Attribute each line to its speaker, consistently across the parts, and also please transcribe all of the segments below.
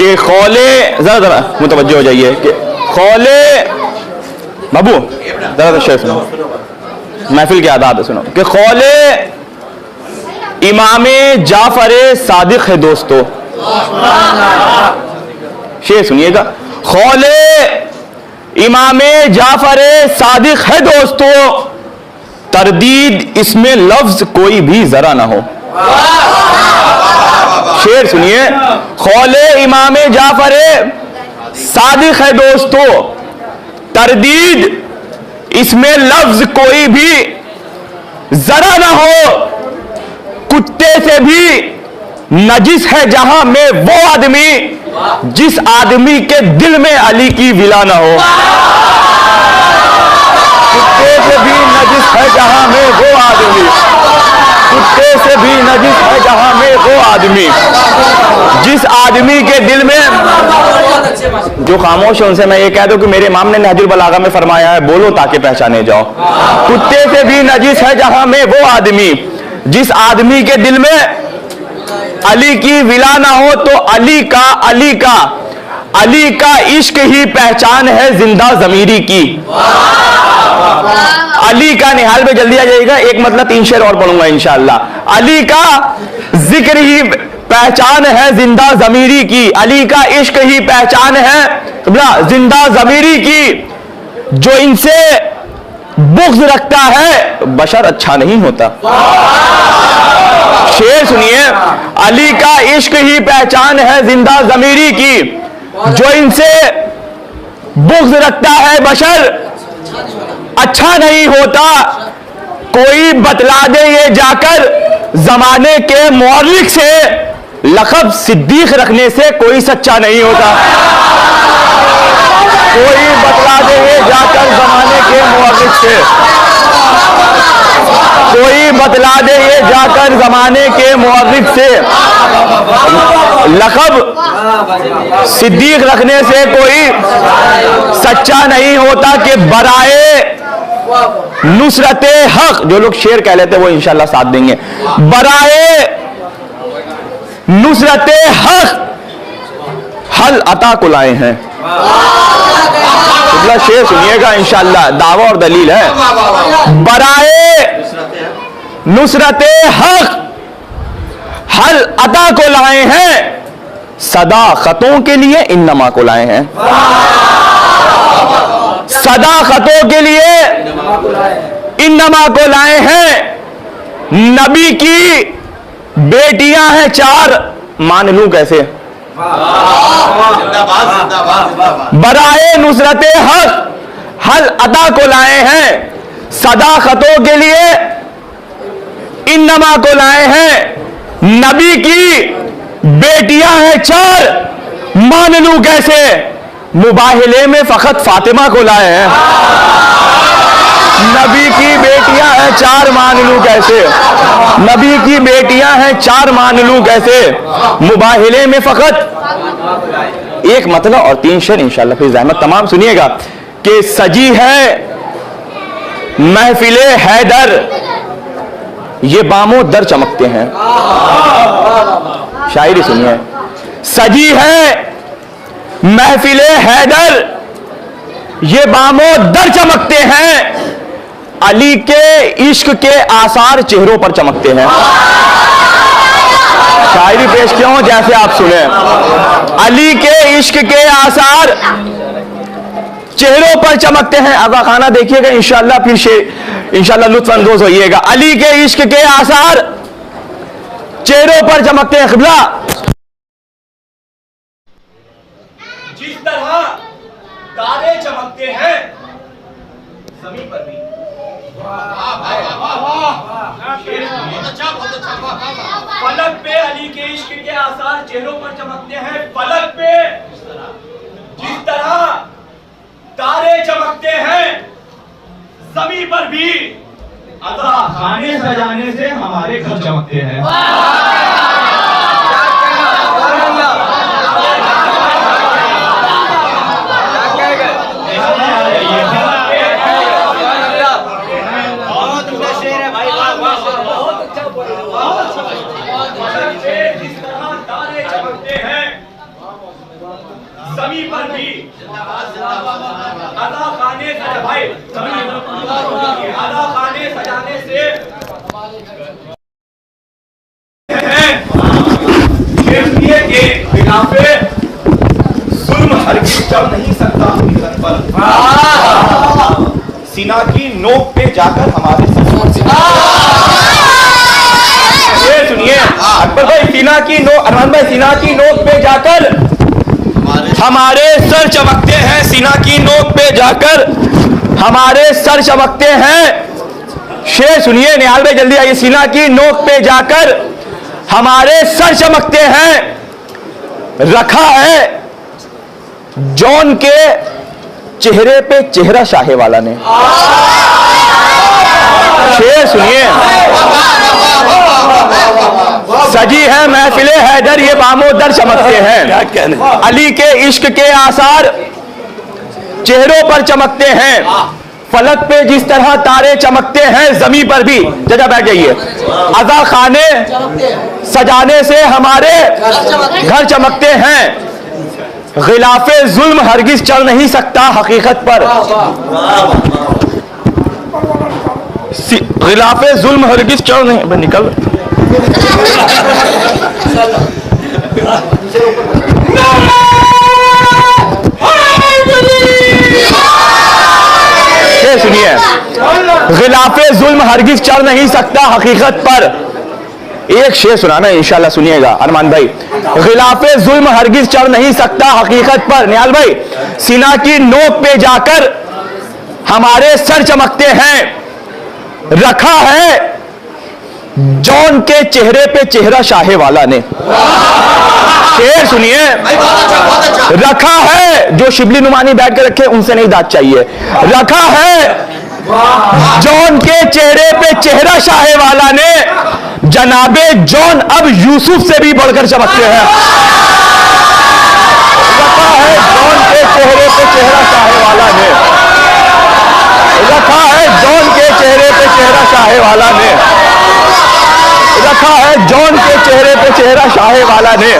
Speaker 1: कि खौले, जरा जरा मुतवज्जो हो जाइए कि खौले बाबू जरा शेर सुनो, महफिल की आदात है, सुनो कि खौले इमामे जाफर सादिक है दोस्तों। शेर सुनिएगा, खौले इमामे जाफर सादिक है दोस्तों, तरदीद इसमें लफ्ज कोई भी जरा ना हो। शेर सुनिए, खौले इमामे जाफर सादिक है दोस्तों, तरदीद इसमें लफ्ज कोई भी जरा ना हो, कुत्ते से भी नजिस है जहां में वो आदमी जिस आदमी के दिल में अली की विला ना हो। कुत्ते से भी नजिस है जहां में वो आदमी, कुत्ते से भी नजिस है जहां में वो आदमी जिस आदमी के दिल में। जो खामोश है उनसे मैं ये कह दूं कि मेरे इमाम ने नहजुल बलागा में फरमाया है, बोलो ताकि पहचाने जाओ। कुत्ते से भी नजिस है जहां में वो आदमी जिस आदमी के दिल में अली की विला ना हो, तो अली का इश्क ही पहचान है जिंदा ज़मीरी की। अली का निहाल में जल्दी आ जाएगा, एक मतलब 3 शेर और पढ़ूंगा इंशाअल्लाह। अली का जिक्र ही पहचान है जिंदा ज़मीरी की, अली का इश्क ही पहचान है जिंदा ज़मीरी की, जो इनसे बुग़्ज़ रखता है बशर अच्छा नहीं होता। शेर सुनिए, अली का इश्क ही पहचान है जिंदा ज़मीरी की, जो इनसे बुग़्ज़ रखता है बशर अच्छा नहीं होता। कोई बतला दे ये जाकर जमाने के मौलिक से, लक़ब सिद्दीक रखने से कोई सच्चा नहीं होता। कोई बतला दे ये जाकर जमाने के मौलिक से, कोई बतला दे ये जाकर जमाने के मौलिक से, लक़ब सिद्दीक रखने से कोई सच्चा नहीं होता। कि बराए नुसरते हक, जो लोग शेर कह लेते वो इंशाल्लाह साथ देंगे, बराए नुसरते हक हल अता को लाए हैं। शेर सुनिएगा इंशाल्लाह, दावा और दलील है। बराए नुसरते हक हल अता को लाए हैं, सदाकतों के लिए इन्नमा को लाए हैं। सदाकतों के लिए इन्नमा को लाए हैं। नबी की बेटियां हैं 4, मान लूं कैसे? बराए नुसरते हक हल अता को लाए हैं, सदाकतों के लिए इन्नमा को लाए हैं। नबी की बेटियां हैं 4, मान लूं कैसे? मुबाहिले में फकत फातिमा को लाए हैं। नबी की बेटियां हैं 4, मान लूं कैसे? नबी की बेटियां हैं 4, मान लूं कैसे? मुबाहिले में फकत एक मतलब और 3 शेर इंशाल्लाह फिर ज़हमत तमाम सुनिएगा। कि सजी है महफिले हैदर, ये बामो दर चमकते हैं। शायरी सुनिए, सजी है महफिले हैदर, ये बामो दर चमकते हैं, अली के इश्क के आसार चेहरों पर चमकते हैं। शायरी पेश क्यों जैसे आप सुने, अली के इश्क के आसार चेहरों पर चमकते हैं। आगा खाना देखिएगा इंशाल्लाह, फिर इंशाल्लाह लुत्फ अंदोज होइएगा। अली के इश्क के आसार चेहरों पर चमकते हैं। क़िबला जिस तरह तारे चमकते हैं ज़मीन पर भी, फलक पे अली के इश्क के आसार चेहरों पर चमकते हैं। फलक पे जिस तरह तारे चमकते हैं ज़मीन पर भी, अता खाने सजाने से हमारे घर चमकते हैं। जमी पर भी अदा खाने भाई अदा खाने सजाने से के खिलाफे जुल्म हरगिज़ चल नहीं सकता हकीकत पर। सीना की नोक पे जाकर हमारे सुनिए अकबर भाई, सीना की नोक, अरमान भाई, सीना की नोक पे जाकर हमारे सर चमकते हैं। सीना की नोक पे जाकर हमारे सर चमकते हैं। शेर सुनिए निहाल भाई, जल्दी आइए। सीना की नोक पे जाकर हमारे सर चमकते हैं। रखा है जॉन के चेहरे पे चेहरा शाहे वाला ने। शेर सुनिए, सजी है महफिले हैदर ये बामोदर चमकते हैं। अली के इश्क के आसार चेहरों पर चमकते हैं। फलक पे जिस तरह तारे चमकते हैं, जमी पर भी। जगह बैठ जाइए। अज़ा खाने सजाने से हमारे घर चमकते हैं। गिलाफे जुल्म हरगिज चल नहीं सकता हकीकत पर। गिलाफे जुल्म हरगिज चल नहीं, निकल सुनिए, गिलाफे जुल्म हरगिज चल नहीं सकता हकीकत पर। एक शेर सुनाना इंशाल्लाह, सुनिएगा अरमान भाई। गिलाफे जुल्म हरगिज चल नहीं सकता हकीकत पर। निहाल भाई, सीना की नोक पे जाकर हमारे सर चमकते हैं। रखा है जॉन के चेहरे पे चेहरा शाहे वाला ने। शेर सुनिए, रखा है, जो शिबली नुमानी बैठ के रखे उनसे नहीं दाद चाहिए। रखा है जॉन के चेहरे पे चेहरा शाहे वाला ने। जनाबे जॉन अब यूसुफ से भी बढ़कर चमकते हैं। रखा है जॉन के चेहरे पे चेहरा शाहे वाला ने। रखा है जॉन के चेहरे पे चेहरा शाहे वाला ने। रखा है जॉन के चेहरे पे चेहरा शाहे वाला ने।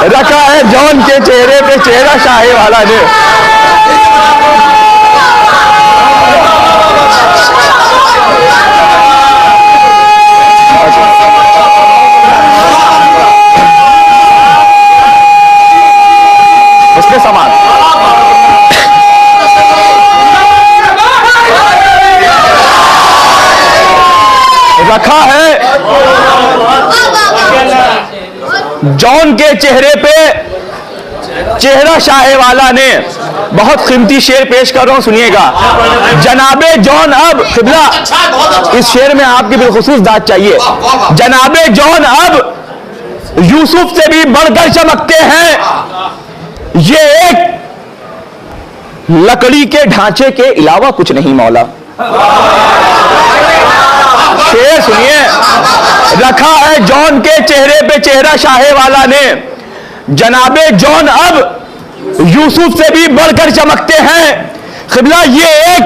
Speaker 1: रखा है जॉन के चेहरे पे चेहरा शाहे वाला ने। उसके समान रखा है जॉन के चेहरे पे चेहरा शाहे वाला ने। बहुत कीमती शेर पेश कर रहा हूं, सुनिएगा। जनाबे जॉन अब किबला, इस शेर में आपकी बिलखुसूस दाद चाहिए। जनाबे जॉन अब यूसुफ से भी बढ़कर चमकते हैं। ये एक लकड़ी के ढांचे के अलावा कुछ नहीं मौला। शेर सुनिए, रखा है जॉन के चेहरे पे चेहरा शाहे वाला ने। जनाबे जॉन अब यूसुफ से भी बढ़कर चमकते हैं। क़िबला, ये एक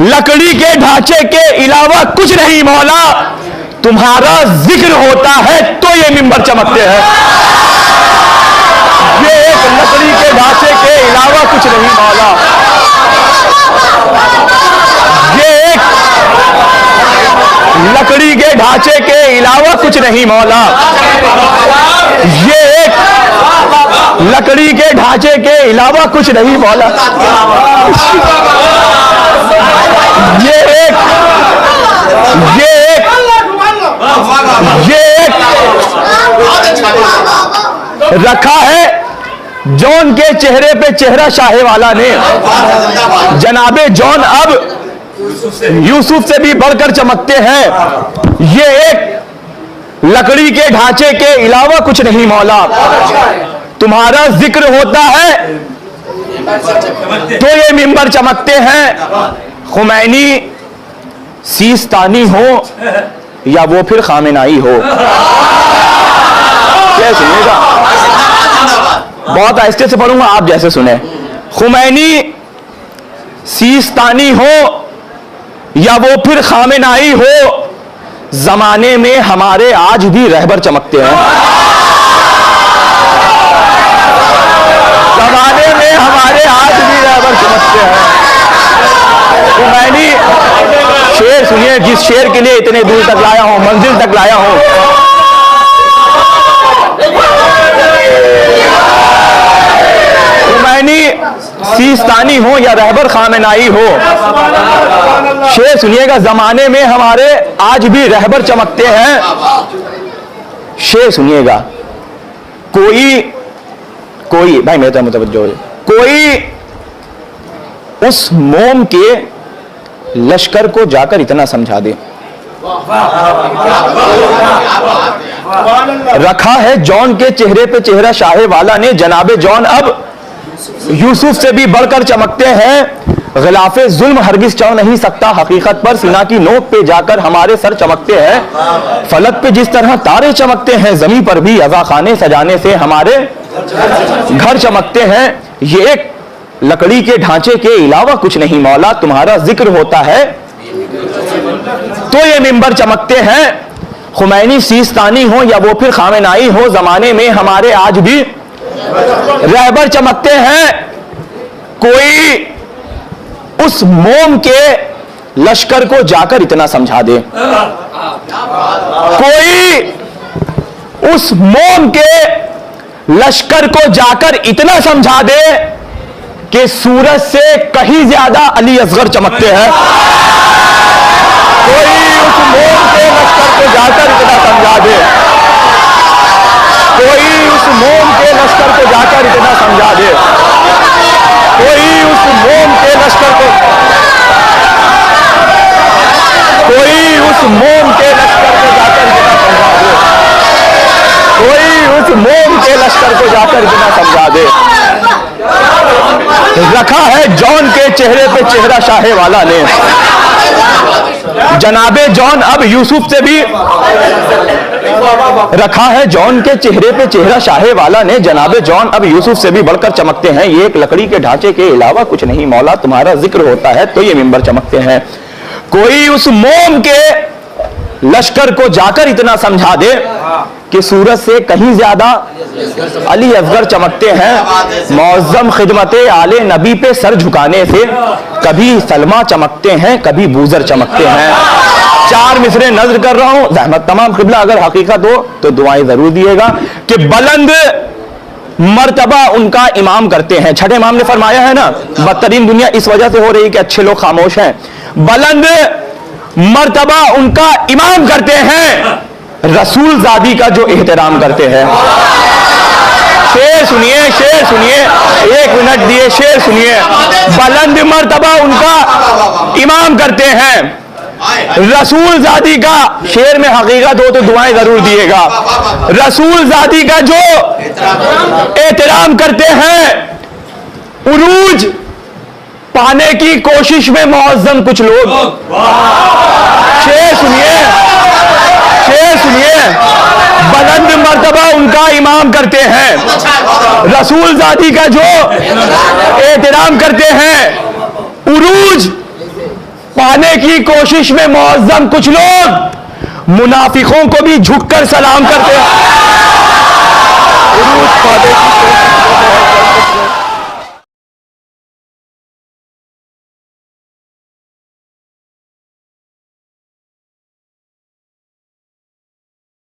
Speaker 1: लकड़ी के ढांचे के अलावा कुछ नहीं मौला। तुम्हारा जिक्र होता है तो ये मिंबर चमकते हैं। ये एक लकड़ी के ढांचे के अलावा कुछ नहीं मौला। ये एक लकड़ी के ढांचे के अलावा कुछ नहीं मौला। ये एक लकड़ी के ढांचे के अलावा कुछ नहीं मौला। ये एक रखा है जॉन के चेहरे पे चेहरा शाहे वाला ने। जनाबे जॉन अब यूसुफ से भी बढ़कर चमकते हैं। ये एक लकड़ी के ढांचे के अलावा कुछ नहीं मौला। तुम्हारा जिक्र होता है तो ये मिंबर चमकते हैं। खुमैनी सीस्तानी हो या वो फिर खामेनाई हो। क्या सुनिएगा, बहुत आहिस्ते से पढ़ूंगा, आप जैसे सुने। खुमैनी सीस्तानी हो या वो फिर खामेनाई हो, जमाने में हमारे आज भी रहबर चमकते हैं। रहबर चमकते हैं। खुमैनी शेर सुनिए, जिस शेर के लिए इतने दूर तक लाया हूं, मंजिल तक लाया हूं। खुमैनी सीस्तानी हो या रहबर खामेनाई हो, शेर सुनिएगा, जमाने में हमारे आज भी रहबर चमकते हैं। शेर सुनिएगा, कोई भाई मेरे मुतवज्जो, कोई उस मोम के लश्कर को जाकर इतना समझा दे। रखा है जॉन के चेहरे पे चेहरा शाहे वाला ने, जनाबे जॉन अब यूसुफ से भी बढ़कर चमकते हैं। गिलाफे जुल्म हरगिज चढ़ नहीं सकता हकीकत पर, सीना की नोक पे जाकर हमारे सर चमकते हैं। फलक पे जिस तरह तारे चमकते हैं, जमीन पर भी अज़ा खाने सजाने से हमारे घर चमकते हैं। ये एक लकड़ी के ढांचे के अलावा कुछ नहीं मौला, तुम्हारा जिक्र होता है तो ये मिंबर चमकते हैं। खुमैनी सीस्तानी हो या वो फिर खामेनाई हो, जमाने में हमारे आज भी रहबर चमकते हैं। कोई उस मोम के लश्कर को जाकर इतना समझा दे, कोई उस मोम के लश्कर को जाकर इतना समझा दे कि सूरज से कहीं ज्यादा अली असगर चमकते हैं। कोई उस मोम के लश्कर को जाकर इतना समझा दे, कोई उस मोम के लश्कर को जाकर इतना समझा दे, कोई उस मोम के लश्कर को, कोई उस मोम के लश्कर को जाकर इतना समझा दे, कोई उस मोम के लश्कर को जाकर इतना समझा दे। रखा है जॉन के चेहरे पे चेहरा शाहे वाला ने, जनाबे जॉन अब यूसुफ से भी, रखा है जॉन के चेहरे पे चेहरा शाहे वाला ने, जनाबे जॉन अब यूसुफ से भी बढ़कर चमकते हैं। ये एक लकड़ी के ढांचे के अलावा कुछ नहीं मौला, तुम्हारा जिक्र होता है तो ये मिंबर चमकते हैं। कोई उस मोम के लश्कर को जाकर इतना समझा दे कि सूरज से कहीं ज्यादा अली असगर चमकते हैं। मौज़्ज़म खिदमते आले नबी पे सर झुकाने से कभी सलमा चमकते हैं, कभी बूजर चमकते हैं। चार मिसरे नजर कर रहा हूं, ज़हमत तमाम क़िबला अगर हकीकत हो तो दुआएं जरूर दिएगा कि बुलंद मर्तबा उनका इमाम करते हैं। छठे इमाम ने फरमाया है ना, बदतरीन दुनिया इस वजह से हो रही कि अच्छे लोग खामोश हैं। बुलंद मर्तबा उनका इमाम करते हैं, रसूल ज़ादी का जो एहतराम करते हैं। शेर सुनिए, शेर सुनिए, एक मिनट दिए, शेर सुनिए। बुलंद मर्तबा उनका इमाम करते हैं, रसूल ज़ादी का, शेर में हकीकत हो तो दुआएं जरूर दिएगा। रसूल ज़ादी का जो एहतराम करते हैं, उरूज पाने की कोशिश में मुअज़्ज़म कुछ लोग। शेर सुनिए, शेर सुनिए। बुलंद मर्तबा उनका इमाम करते हैं, रसूल ज़ादी का जो एहतराम करते हैं, उरूज पाने की कोशिश में मुअज़्ज़म कुछ लोग मुनाफिकों को भी झुककर सलाम करते हैं। उरूज पाने की कोशिश में